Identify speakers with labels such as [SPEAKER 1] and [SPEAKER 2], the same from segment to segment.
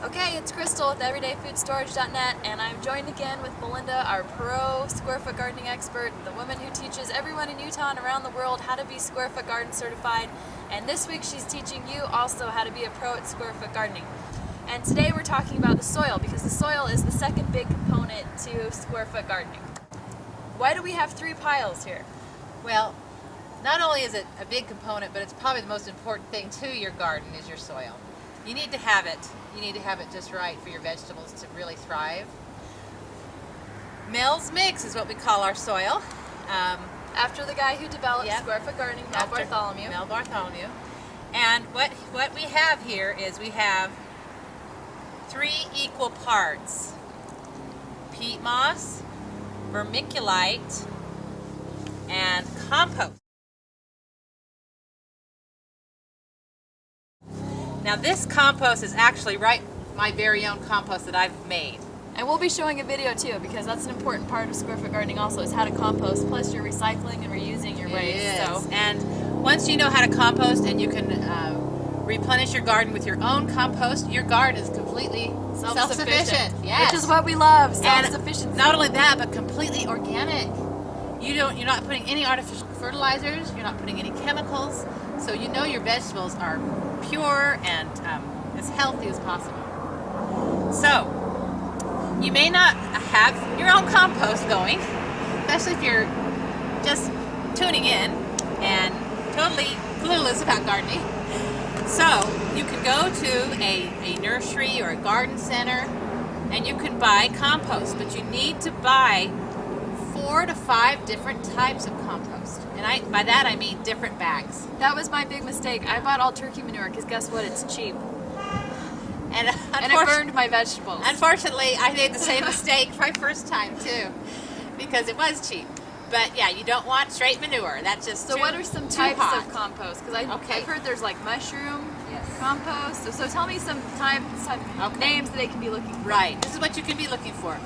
[SPEAKER 1] Okay, it's Crystal with EverydayFoodStorage.net, and I'm joined again with Melinda, our pro square foot gardening expert, the woman who teaches everyone in Utah and around the world how to be square foot garden certified. And this week she's teaching you also how to be a pro at square foot gardening. And today we're talking about the soil, because the soil is the second big component to square foot gardening. Why do we have three piles here?
[SPEAKER 2] Well, not only is it a big component, but it's probably the most important thing to your garden is your soil. You need to have it. You need to have it just right for your vegetables to really thrive. Mel's Mix is what we call our soil.
[SPEAKER 1] After the guy who developed square foot gardening, Mel Bartholomew.
[SPEAKER 2] Mel Bartholomew. And what we have here is we have 3 equal parts: peat moss, vermiculite, and compost. Now this compost is actually my very own compost that I've made.
[SPEAKER 1] And we'll be showing a video too, because that's an important part of square foot gardening also, is how to compost, plus you're recycling and reusing your waste.
[SPEAKER 2] So. And once you know how to compost and you can replenish your garden with your own compost, your garden is completely self-sufficient. Yes.
[SPEAKER 1] Which is what we love, self-sufficiency.
[SPEAKER 2] Not only that, but completely organic. You're not putting any artificial fertilizers, you're not putting any chemicals, so you know your vegetables are pure and as healthy as possible. So, you may not have your own compost going, especially if you're just tuning in and totally clueless about gardening. So, you can go to a nursery or a garden center and you can buy compost, but you need to buy 4 to 5 different types of compost. And by that I mean different bags.
[SPEAKER 1] That was my big mistake. I bought all turkey manure because guess what? It's cheap.
[SPEAKER 2] And
[SPEAKER 1] it burned my vegetables.
[SPEAKER 2] Unfortunately, I made the same mistake my first time too, because it was cheap. But yeah, you don't want straight manure. That's just
[SPEAKER 1] what are some types of compost? Because I've heard there's like mushroom compost. So tell me some types, names that they can be looking for.
[SPEAKER 2] Right. This is what you can be looking for.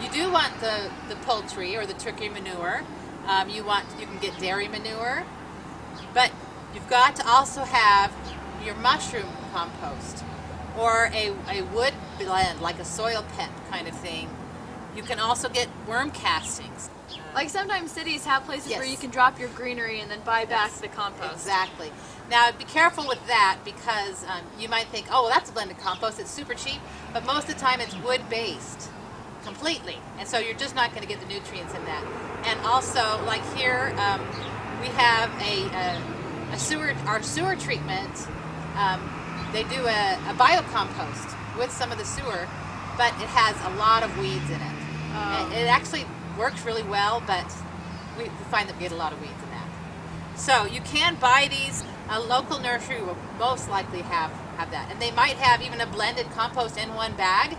[SPEAKER 2] You do want the poultry or the turkey manure. You can get dairy manure, but you've got to also have your mushroom compost or a wood blend, like a soil pet kind of thing. You can also get worm castings.
[SPEAKER 1] Like sometimes cities have places where you can drop your greenery and then buy back the compost.
[SPEAKER 2] Exactly. Now be careful with that, because you might think, oh, well, that's a blended compost, it's super cheap, but most of the time it's wood-based. Completely, and so you're just not going to get the nutrients in that. And also, like here, we have our sewer treatment. They do a biocompost with some of the sewer, but it has a lot of weeds in it. It actually works really well, but we find that we get a lot of weeds in that. So you can buy these. A local nursery will most likely have that, and they might have even a blended compost in one bag,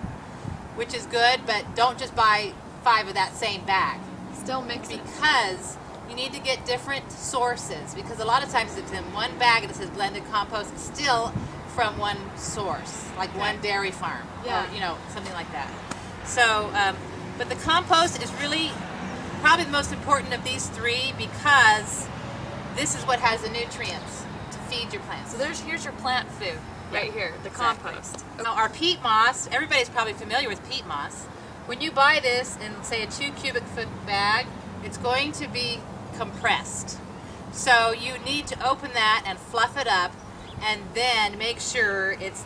[SPEAKER 2] which is good, but don't just buy 5 of that same bag.
[SPEAKER 1] Still mix it.
[SPEAKER 2] Because you need to get different sources, because a lot of times it's in one bag that says blended compost, it's still from one source, like one dairy farm, or something like that. So, but the compost is really probably the most important of these 3, because this is what has the nutrients to feed your plants.
[SPEAKER 1] So here's your plant food. Right here, the compost.
[SPEAKER 2] Now our peat moss, everybody's probably familiar with peat moss. When you buy this in, say, a 2 cubic foot bag, it's going to be compressed. So you need to open that and fluff it up, and then make sure it's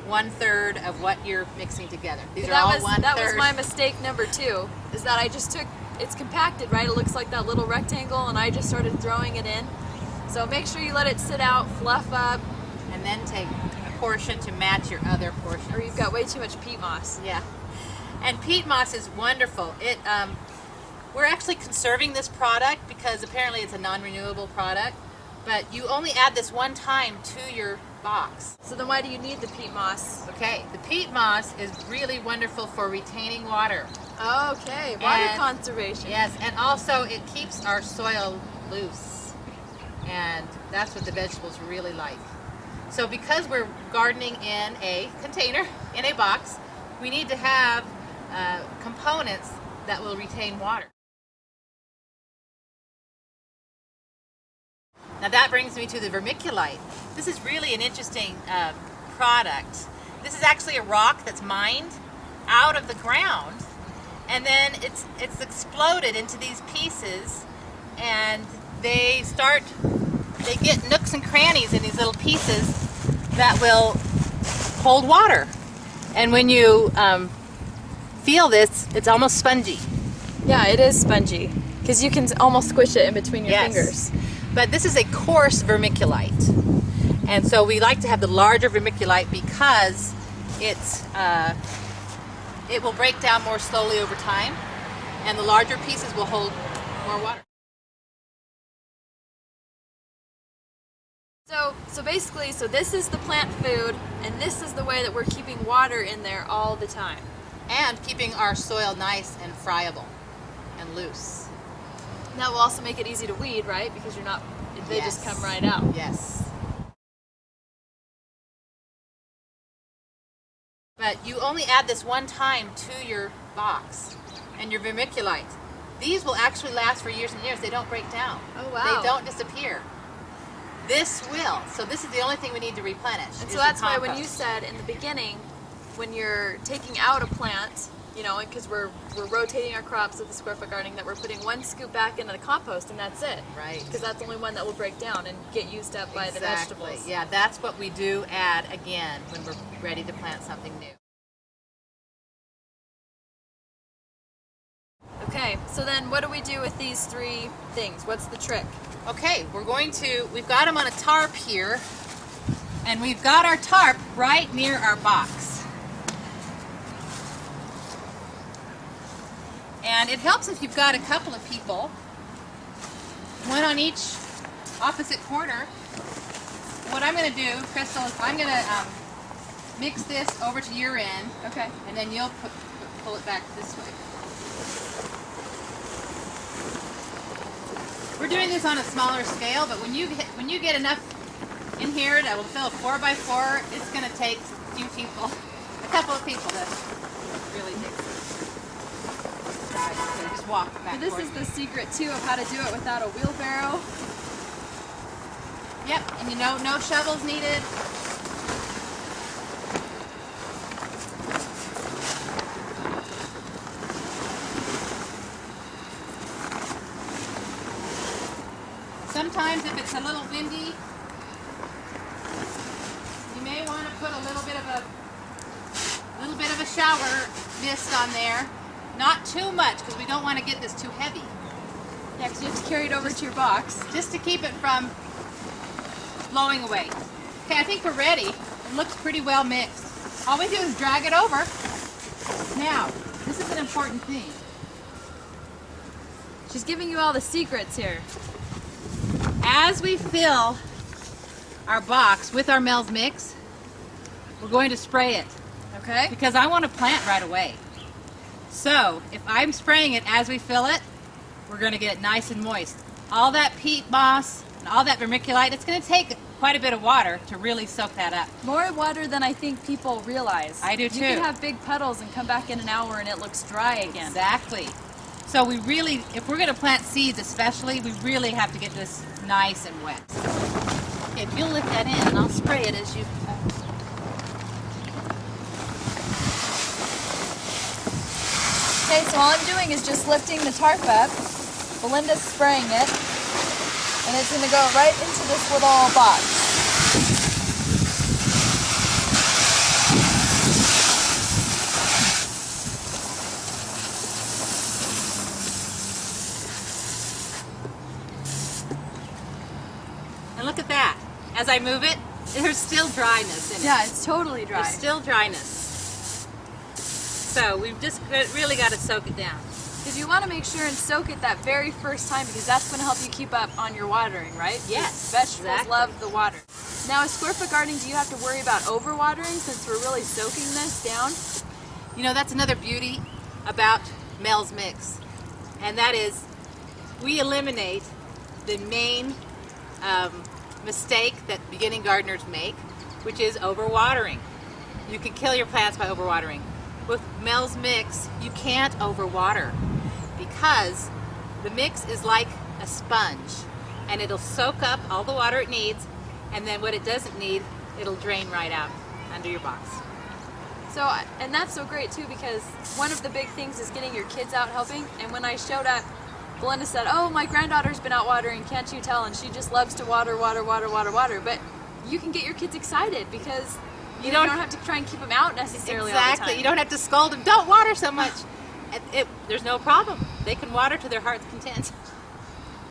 [SPEAKER 2] 1/3 of what you're mixing together. These are all 1/3.
[SPEAKER 1] That was my mistake number 2, is that I just it's compacted, right? It looks like that little rectangle, and I just started throwing it in. So make sure you let it sit out, fluff up,
[SPEAKER 2] and then take a portion to match your other portion.
[SPEAKER 1] Or you've got way too much peat moss.
[SPEAKER 2] Yeah. And peat moss is wonderful. We're actually conserving this product because apparently it's a non-renewable product, but you only add this one time to your box.
[SPEAKER 1] So then why do you need the peat moss?
[SPEAKER 2] Okay, the peat moss is really wonderful for retaining water.
[SPEAKER 1] Okay, water conservation.
[SPEAKER 2] Yes, and also it keeps our soil loose, and that's what the vegetables really like. So because we're gardening in a container, in a box, we need to have components that will retain water. Now that brings me to the vermiculite. This is really an interesting product. This is actually a rock that's mined out of the ground, and then it's exploded into these pieces, and they get nooks and crannies in these little pieces that will hold water. And when you feel this, it's almost spongy.
[SPEAKER 1] Yeah, it is spongy because you can almost squish it in between your fingers.
[SPEAKER 2] But this is a coarse vermiculite, and so we like to have the larger vermiculite because it will break down more slowly over time, and the larger pieces will hold more water.
[SPEAKER 1] So basically, this is the plant food, and this is the way that we're keeping water in there all the time.
[SPEAKER 2] And keeping our soil nice and friable and loose.
[SPEAKER 1] That will also make it easy to weed, right? Because they just come right out.
[SPEAKER 2] Yes. But you only add this one time to your box and your vermiculite. These will actually last for years and years. They don't break down.
[SPEAKER 1] Oh, wow.
[SPEAKER 2] They don't disappear. This will. So this is the only thing we need to replenish.
[SPEAKER 1] And so that's why when you said in the beginning, when you're taking out a plant, because we're rotating our crops with the square foot gardening, that we're putting one scoop back into the compost and that's it.
[SPEAKER 2] Right.
[SPEAKER 1] Because that's the only one that will break down and get used up by the vegetables.
[SPEAKER 2] Yeah, that's what we do add again when we're ready to plant something new.
[SPEAKER 1] Okay, so then what do we do with these three things? What's the trick?
[SPEAKER 2] Okay, we've got them on a tarp here, and we've got our tarp right near our box. And it helps if you've got a couple of people, one on each opposite corner. What I'm going to do, Crystal, is I'm going to mix this over to your end.
[SPEAKER 1] Okay.
[SPEAKER 2] And then you'll pull it back this way. We're doing this on a smaller scale, but when you get enough in here that will fill a 4x4, it's going to take a couple of people to really dig it. So just walk back.
[SPEAKER 1] So this is the secret too of how to do it without a wheelbarrow.
[SPEAKER 2] Yep, and no shovels needed. Sometimes if it's a little windy, you may want to put a little bit of a shower mist on there. Not too much, because we don't want to get this too heavy.
[SPEAKER 1] Yeah, because you have to carry it over to your box.
[SPEAKER 2] Just to keep it from blowing away. Okay, I think we're ready. It looks pretty well mixed. All we do is drag it over. Now, this is an important thing.
[SPEAKER 1] She's giving you all the secrets here.
[SPEAKER 2] As we fill our box with our Mel's Mix, we're going to spray it.
[SPEAKER 1] Okay.
[SPEAKER 2] Because I want to plant right away. So, if I'm spraying it as we fill it, we're going to get it nice and moist. All that peat moss and all that vermiculite, it's going to take quite a bit of water to really soak that up.
[SPEAKER 1] More water than I think people realize.
[SPEAKER 2] I do too.
[SPEAKER 1] You can have big puddles and come back in an hour and it looks dry again.
[SPEAKER 2] Exactly. So we really, if we're going to plant seeds especially, we really have to get this nice and wet. Okay, if you'll lift that in, and I'll spray it as you...
[SPEAKER 1] Okay, so all I'm doing is just lifting the tarp up. Belinda's spraying it. And it's going to go right into this little box.
[SPEAKER 2] And look at that. As I move it, there's still dryness in it.
[SPEAKER 1] Yeah, it's totally dry.
[SPEAKER 2] There's still dryness. So we've just really got to soak it down.
[SPEAKER 1] Because you want to make sure and soak it that very first time, because that's going to help you keep up on your watering, right?
[SPEAKER 2] Yes,
[SPEAKER 1] Vegetables love the water. Now, with square foot gardening, do you have to worry about overwatering since we're really soaking this down?
[SPEAKER 2] You know, that's another beauty about Mel's Mix, and that is we eliminate the main mistake that beginning gardeners make, which is overwatering. You can kill your plants by overwatering. With Mel's Mix, you can't overwater because the mix is like a sponge, and it'll soak up all the water it needs, and then what it doesn't need, it'll drain right out under your box.
[SPEAKER 1] So, and that's so great too, because one of the big things is getting your kids out helping. And when I showed up, Belinda said, "Oh, my granddaughter's been out watering, can't you tell? And she just loves to water. But you can get your kids excited because you don't have to try and keep them out necessarily all the
[SPEAKER 2] Exactly.
[SPEAKER 1] time.
[SPEAKER 2] You don't have to scold them. Don't water so much. There's no problem. They can water to their heart's content.